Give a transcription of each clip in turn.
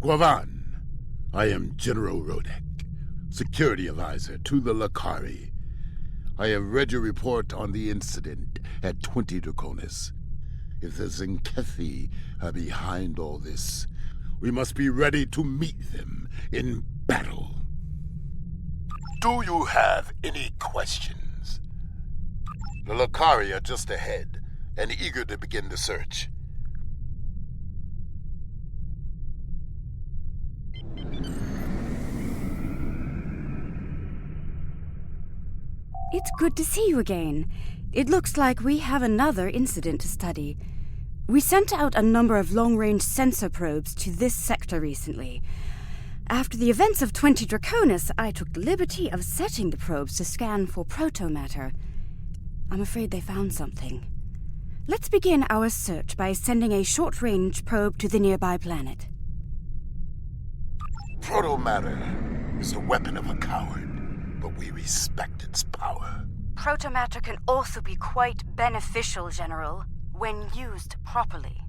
Guavan, I am General Rodek, Security Advisor to the Lakari. I have read your report on the incident at 20 Draconis. If the Zenkethi are behind all this, we must be ready to meet them in battle. Do you have any questions? The Lakari are just ahead and eager to begin the search. It's good to see you again. It looks like we have another incident to study. We sent out a number of long-range sensor probes to this sector recently. After the events of 20 Draconis, I took the liberty of setting the probes to scan for protomatter. I'm afraid they found something. Let's begin our search by sending a short-range probe to the nearby planet. Protomatter is the weapon of a coward, but we respect its power. Protomatter can also be quite beneficial, General, when used properly.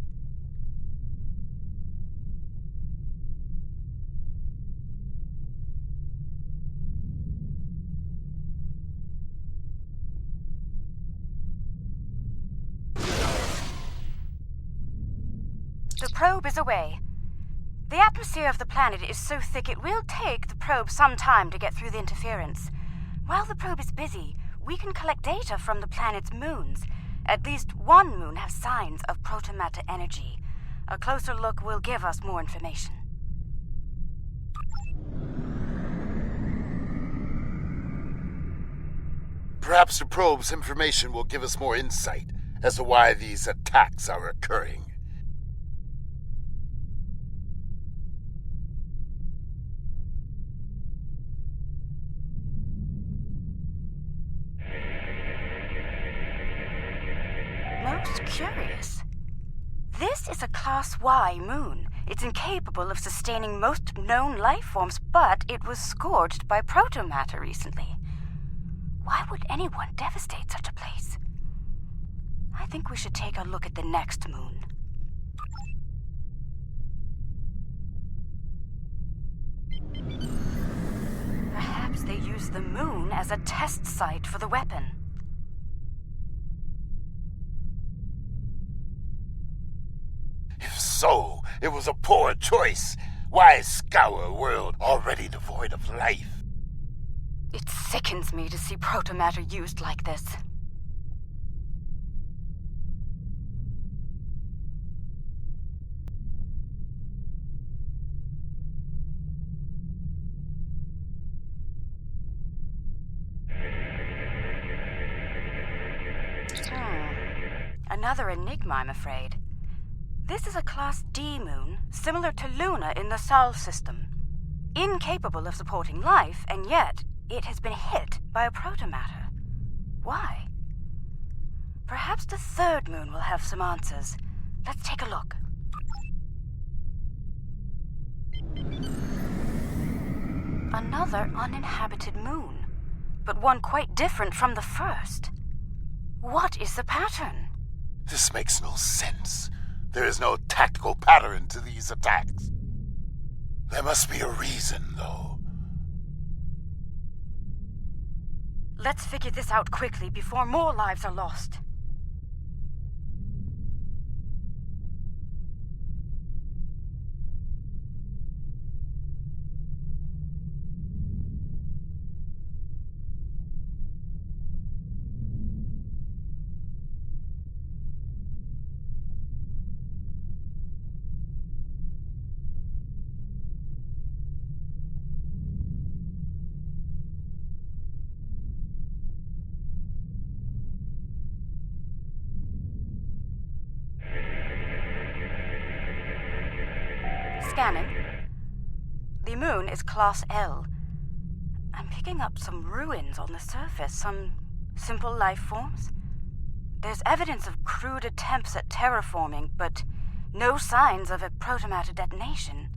The probe is away. The atmosphere of the planet is so thick it will take the probe some time to get through the interference. While the probe is busy, we can collect data from the planet's moons. At least one moon has signs of protomatter energy. A closer look will give us more information. Perhaps the probe's information will give us more insight as to why these attacks are occurring. Most curious. This is a Class Y moon. It's incapable of sustaining most known life forms, but it was scorched by protomatter recently. Why would anyone devastate such a place? I think we should take a look at the next moon. Perhaps they used the moon as a test site for the weapon. If so, it was a poor choice. Why scour a world already devoid of life? It sickens me to see protomatter used like this. Another enigma, I'm afraid. This is a Class D moon, similar to Luna in the Sol system. Incapable of supporting life, and yet it has been hit by a protomatter. Why? Perhaps the third moon will have some answers. Let's take a look. Another uninhabited moon, but one quite different from the first. What is the pattern? This makes no sense. There is no tactical pattern to these attacks. There must be a reason, though. Let's figure this out quickly before more lives are lost. Scanning. The moon is Class L. I'm picking up some ruins on the surface, some simple life forms. There's evidence of crude attempts at terraforming, but no signs of a protomatter detonation.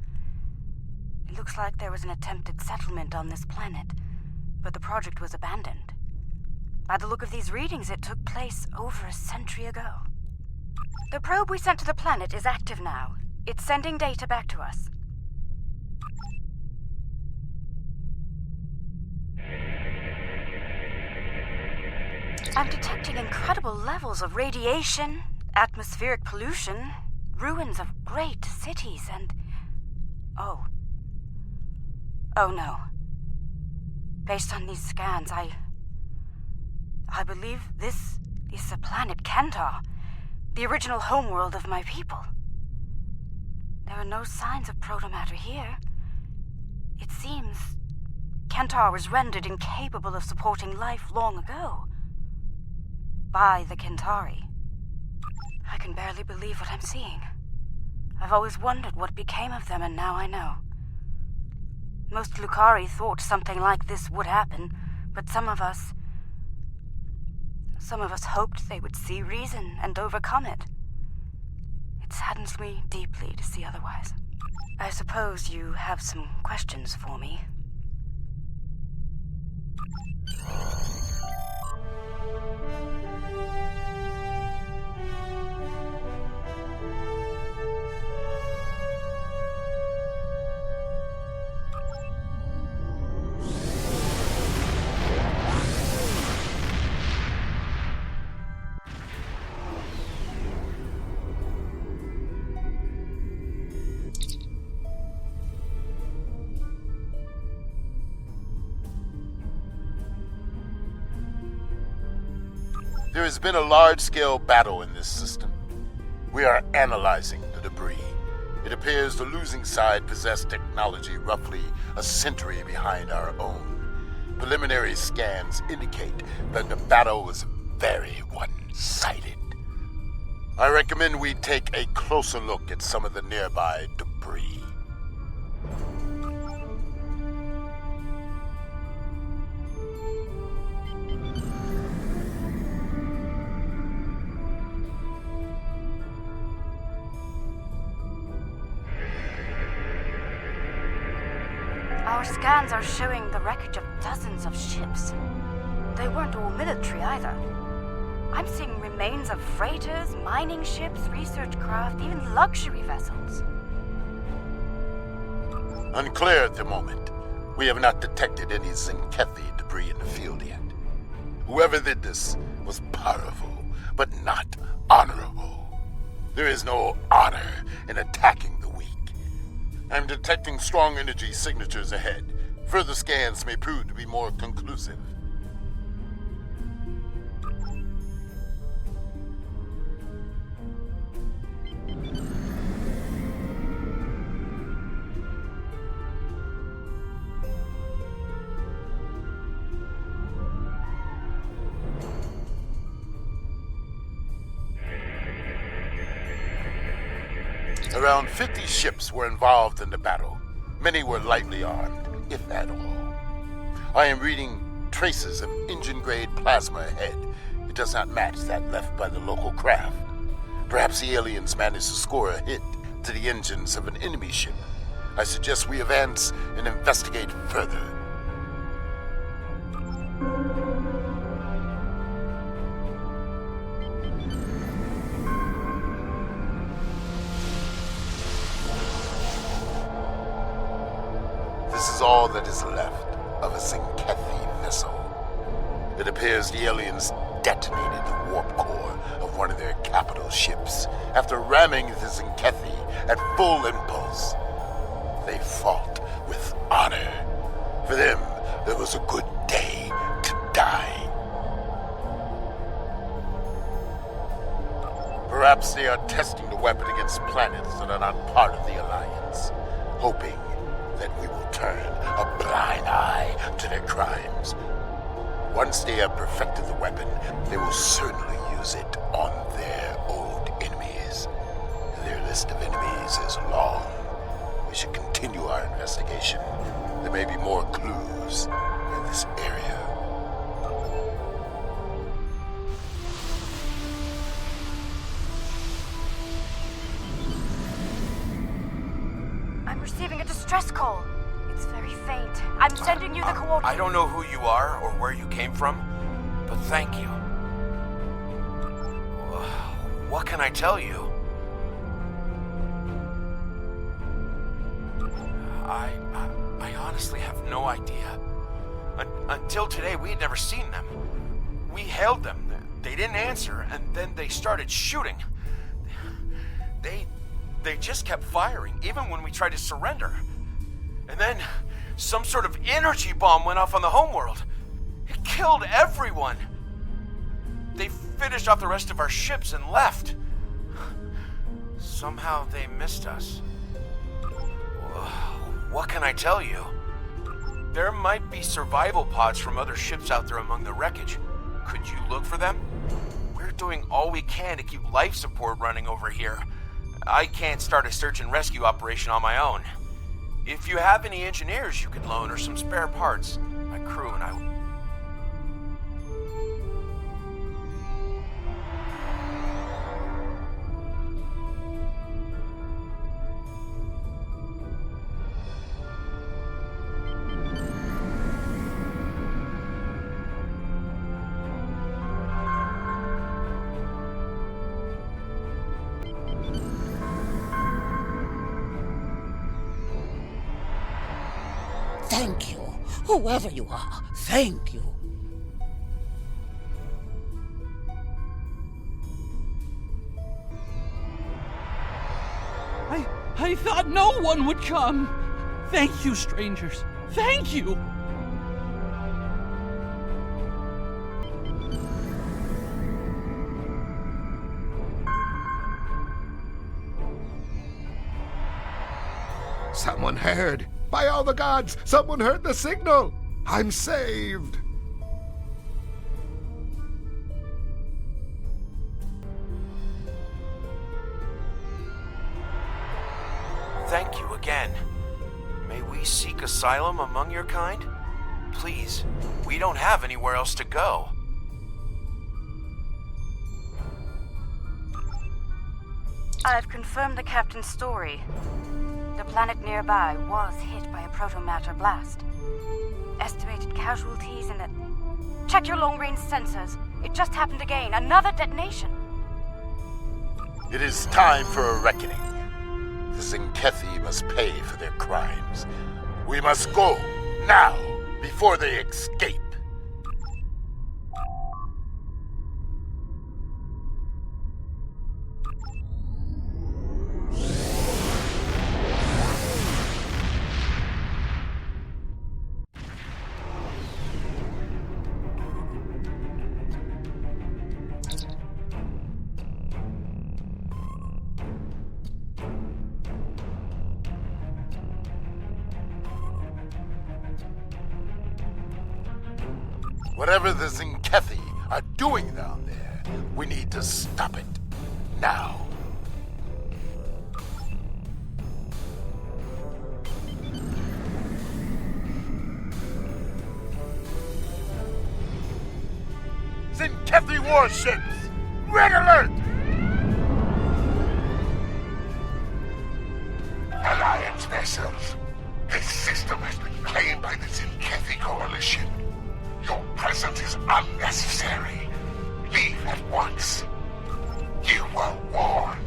It looks like there was an attempted settlement on this planet, but the project was abandoned. By the look of these readings, it took place over a century ago. The probe we sent to the planet is active now. It's sending data back to us. I'm detecting incredible levels of radiation, atmospheric pollution, ruins of great cities, and... Oh no. Based on these scans, I believe this is the planet Kentar, the original homeworld of my people. There are no signs of protomatter here. It seems Kentar was rendered incapable of supporting life long ago. By the Kentari. I can barely believe what I'm seeing. I've always wondered what became of them, and now I know. Most Lucari thought something like this would happen, but some of us hoped they would see reason and overcome it. It saddens me deeply to see otherwise. I suppose you have some questions for me. There has been a large-scale battle in this system. We are analyzing the debris. It appears the losing side possessed technology roughly a century behind our own. Preliminary scans indicate that the battle was very one-sided. I recommend we take a closer look at some of the nearby debris. Our scans are showing the wreckage of dozens of ships. They weren't all military either. I'm seeing remains of freighters, mining ships, research craft, even luxury vessels. Unclear at the moment. We have not detected any Zenkethi debris in the field yet. Whoever did this was powerful, but not honorable. There is no honor in attacking the weak. I'm detecting strong energy signatures ahead. Further scans may prove to be more conclusive. Around 50 ships were involved in the battle. Many were lightly armed, if at all. I am reading traces of engine-grade plasma ahead. It does not match that left by the local craft. Perhaps the aliens managed to score a hit to the engines of an enemy ship. I suggest we advance and investigate further. This is all that is left of a Zenkethi vessel. It appears the aliens detonated the warp core of one of their capital ships after ramming the Zenkethi at full impulse. They fought with honor. For them, it was a good day to die. Perhaps they are testing the weapon against planets that are not part of the Alliance, hoping that we will turn a blind eye to their crimes. Once they have perfected the weapon, they will certainly use it on their old enemies. Their list of enemies is long. We should continue our investigation. There may be more clues in this area. I'm receiving a distress call. It's very faint. I'm sending you the coordinates. I don't know who you are or where you came from, but thank you. What can I tell you? I honestly have no idea. Until today, we had never seen them. We hailed them. They didn't answer, and then they started shooting. They just kept firing, even when we tried to surrender. And then some sort of energy bomb went off on the homeworld. It killed everyone. They finished off the rest of our ships and left. Somehow they missed us. What can I tell you? There might be survival pods from other ships out there among the wreckage. Could you look for them? We're doing all we can to keep life support running over here. I can't start a search and rescue operation on my own. If you have any engineers you could loan or some spare parts, my crew and I would... Thank you. Whoever you are, thank you. I thought no one would come. Thank you, strangers. Thank you. Someone heard. By all the gods, someone heard the signal. I'm saved. Thank you again. May we seek asylum among your kind? Please, we don't have anywhere else to go. I've confirmed the captain's story. The planet nearby was hit by a protomatter blast. Estimated casualties in it. Check your long-range sensors. It just happened again. Another detonation. It is time for a reckoning. The Zinkethi must pay for their crimes. We must go, now, before they escape. Whatever the Zinkethi are doing down there, we need to stop it. Now. Zinkethi warships! Red alert! Alliance vessels. This system has been claimed by the Zinkethi Coalition. Your presence is unnecessary. Leave at once. You were warned.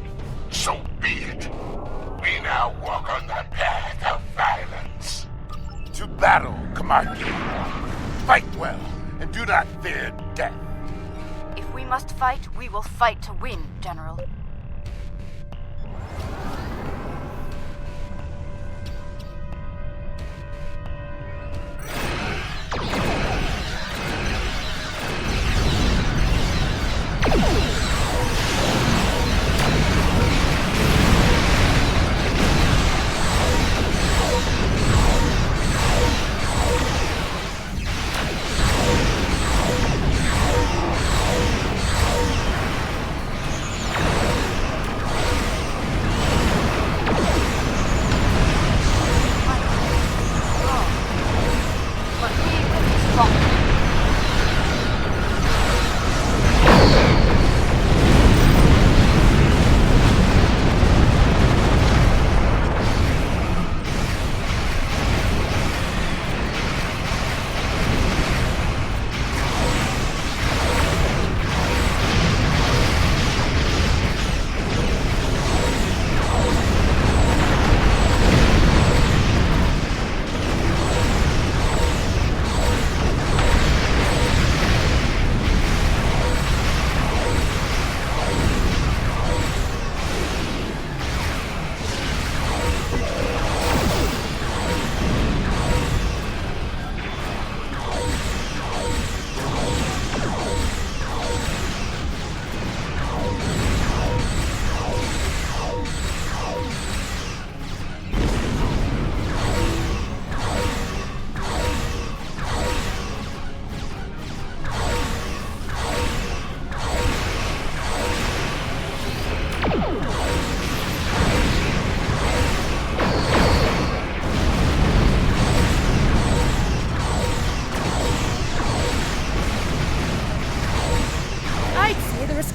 So be it. We now walk on the path of violence. To battle, Kamarki. Fight well, and do not fear death. If we must fight, we will fight to win, General.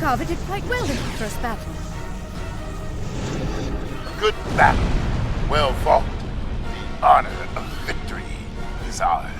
Carver did quite well in the first battle. Good battle. Well fought. The honor of victory is ours.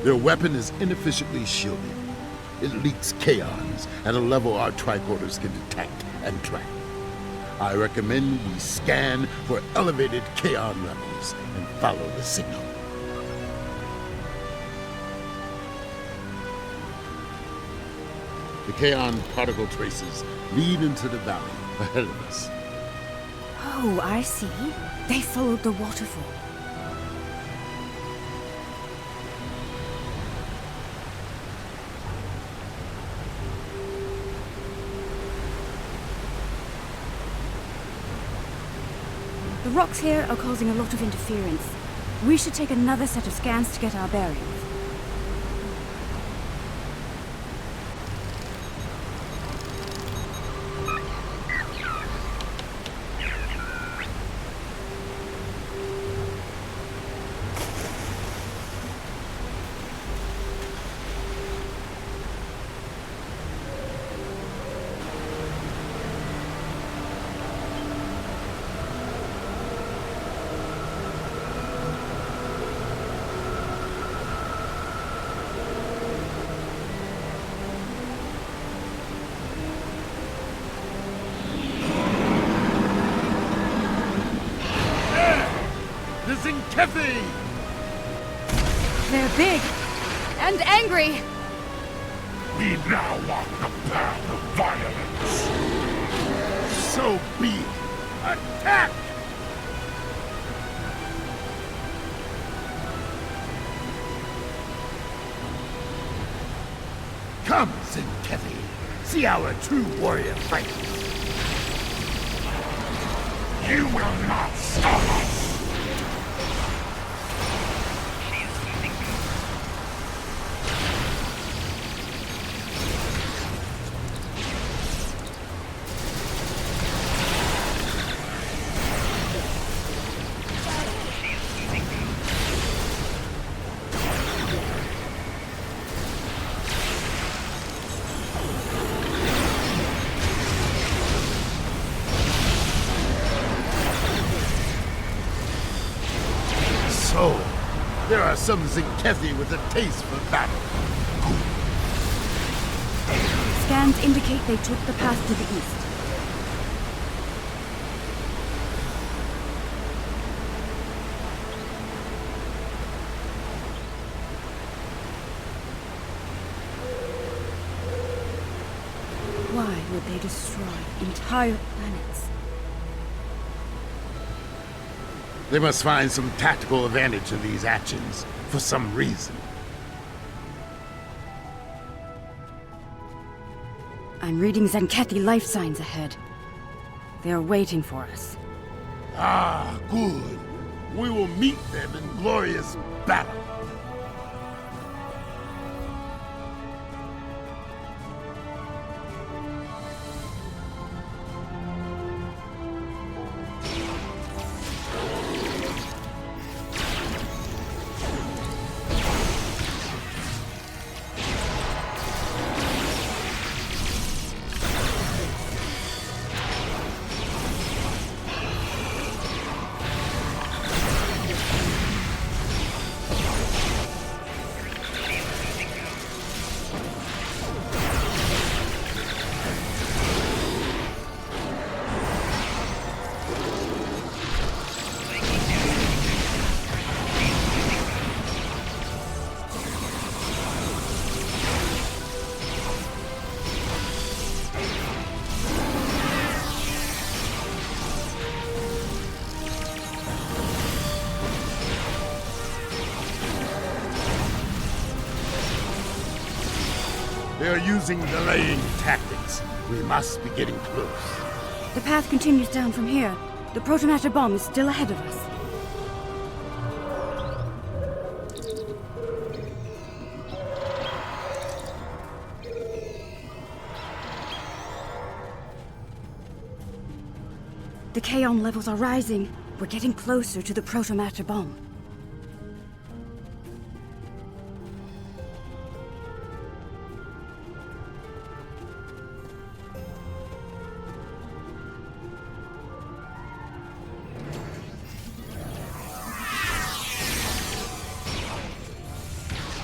Their weapon is inefficiently shielded. It leaks kaons at a level our tricorders can detect and track. I recommend we scan for elevated kaon levels and follow the signal. The kaon particle traces lead into the valley ahead of us. Oh, I see. They followed the waterfall. The rocks here are causing a lot of interference. We should take another set of scans to get our bearings. Kathy! They're big and angry. We now walk the path of violence. So be it. Attack! Come, Zinkethi. See our true warrior fight. You will not stop us. So, there are some Zinkethi with a taste for battle. Scans indicate they took the path to the east. Why would they destroy entire planets? They must find some tactical advantage in these actions, for some reason. I'm reading Zenkethi life signs ahead. They're waiting for us. Ah, good. We will meet them in glorious battle. They are using delaying tactics. We must be getting close. The path continues down from here. The protomatter bomb is still ahead of us. The Kaon levels are rising. We're getting closer to the protomatter bomb.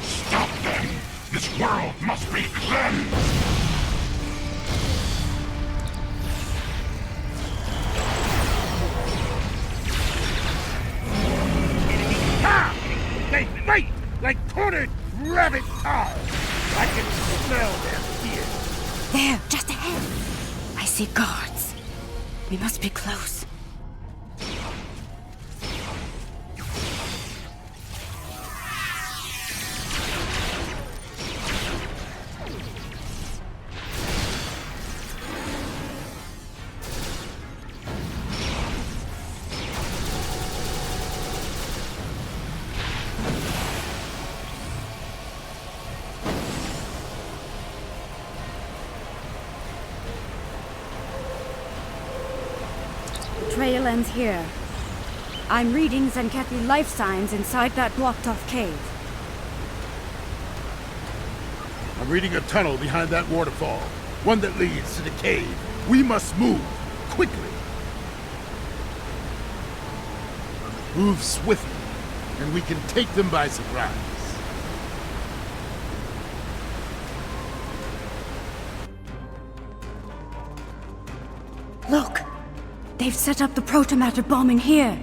Stop them! This world must be cleansed! They fight like cornered rabbit cars. I can smell their fear. There, just ahead. I see guards. We must be close. Trail ends here. I'm reading Zenkethi life signs inside that blocked-off cave. I'm reading a tunnel behind that waterfall. One that leads to the cave. We must move. Quickly. Move swiftly, and we can take them by surprise. Look! They've set up the protomatter bomb in here.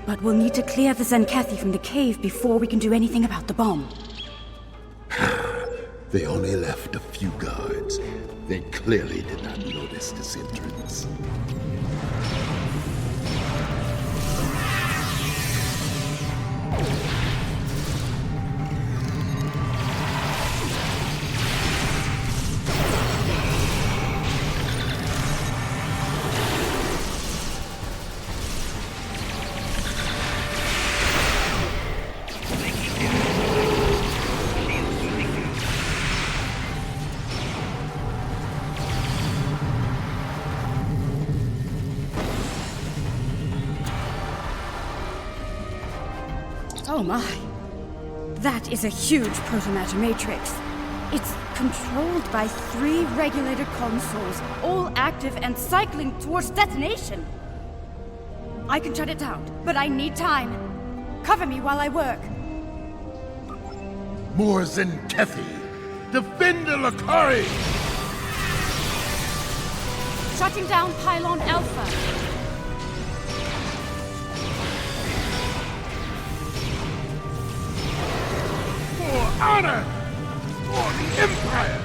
But we'll need to clear the Zenkethi from the cave before we can do anything about the bomb. They only left a few guards. They clearly did not notice this entrance. Oh my. That is a huge protomatter matrix. It's controlled by 3 regulator consoles, all active and cycling towards detonation. I can shut it down, but I need time. Cover me while I work. More Zenkethi! Defend the Lakari! Shutting down Pylon Alpha. For honor! For the Empire!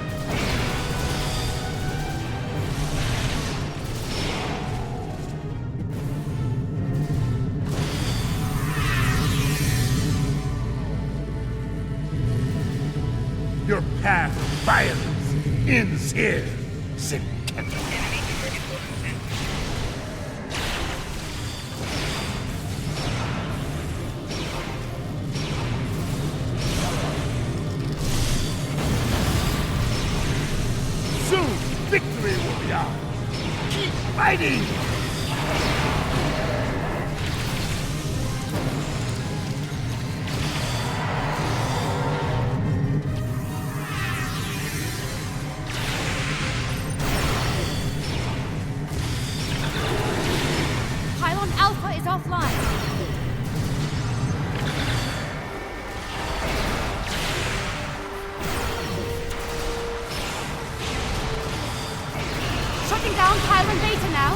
Your path of violence ends here, Zenkethi. Soon, victory will be ours. Keep fighting! Pylon Alpha is offline. Shutting down Pylon Beta now.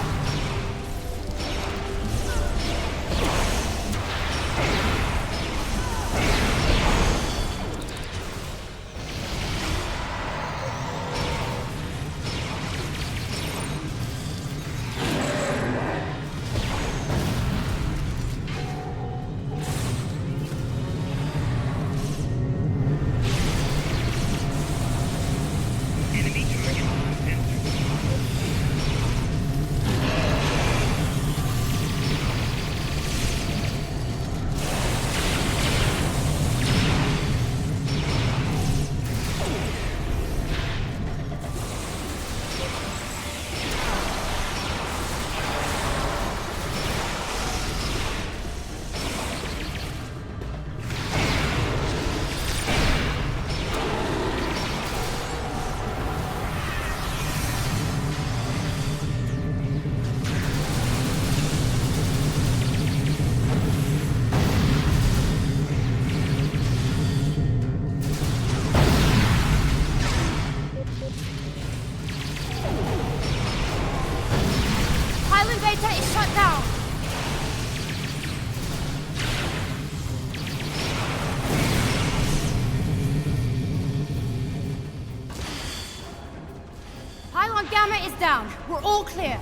Gamma is down. We're all clear.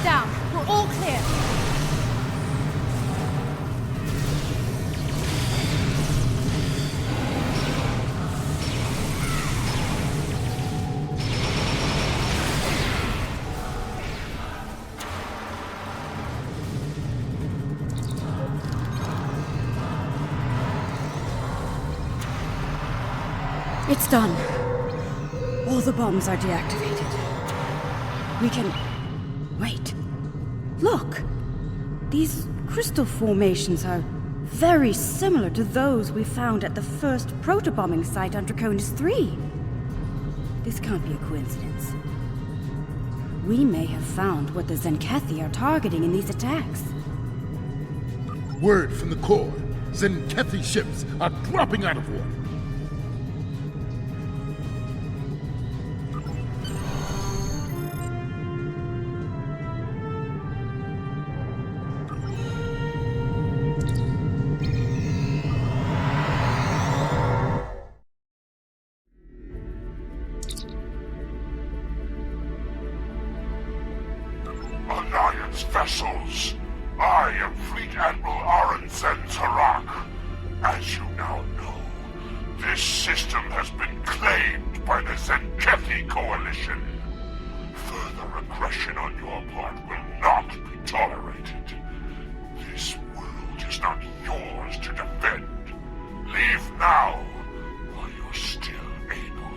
Down. We're all clear. It's done. All the bombs are deactivated. We can... Wait. Look! These crystal formations are very similar to those we found at the first protobombing site on Draconis 3. This can't be a coincidence. We may have found what the Zenkethi are targeting in these attacks. Word from the core. Zenkethi ships are dropping out of water. Alliance vessels. I am Fleet Admiral Arenzen Tarak. As you now know, this system has been claimed by the Zenkethi Coalition. Further aggression on your part will not be tolerated. This world is not yours to defend. Leave now, while you're still able.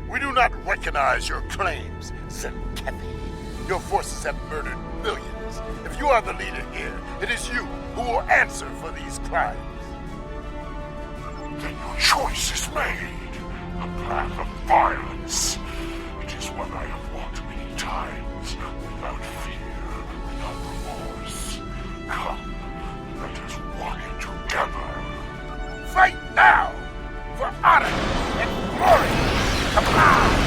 We do not recognize your claims, Zenkethi. Your forces have murdered millions. If you are the leader here, it is you who will answer for these crimes. Then your choice is made. A path of violence. It is one I have walked many times, without fear, without remorse. Come, let us walk it together. Fight now! For honor and glory! Come on!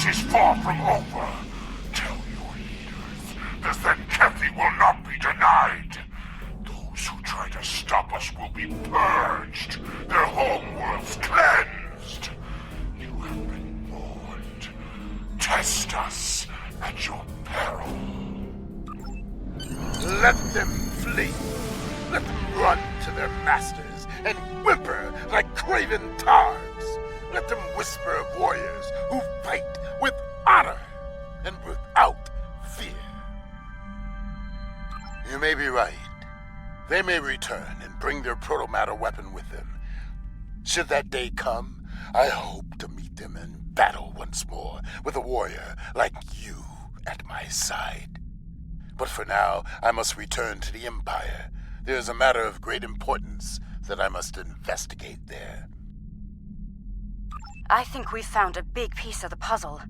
This is far from over. Tell your leaders the Zenkethi will not be denied. Those who try to stop us will be purged, their homeworlds cleansed. You have been warned. Test us at your peril. Let them flee. Let them run to their masters and whimper like craven tards. Let them whisper of warriors who fight with honor and without fear. You may be right. They may return and bring their protomatter weapon with them. Should that day come, I hope to meet them in battle once more with a warrior like you at my side. But for now, I must return to the Empire. There is a matter of great importance that I must investigate there. I think we've found a big piece of the puzzle.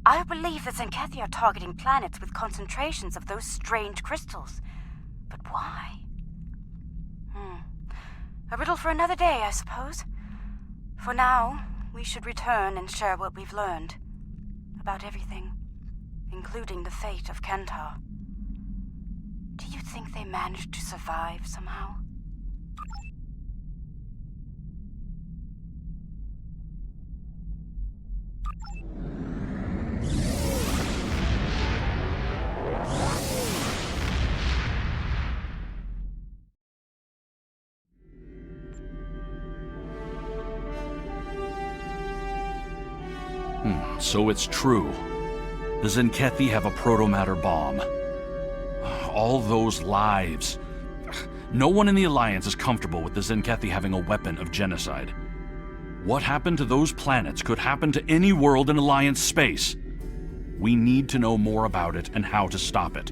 I believe the Zenkethi are targeting planets with concentrations of those strange crystals. But why? A riddle for another day, I suppose. For now, we should return and share what we've learned. About everything, including the fate of Kentar. Do you think they managed to survive somehow? So it's true. The Zenkethi have a protomatter bomb. All those lives. No one in the Alliance is comfortable with the Zenkethi having a weapon of genocide. What happened to those planets could happen to any world in Alliance space. We need to know more about it and how to stop it.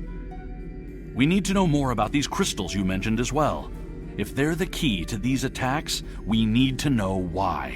We need to know more about these crystals you mentioned as well. If they're the key to these attacks, we need to know why.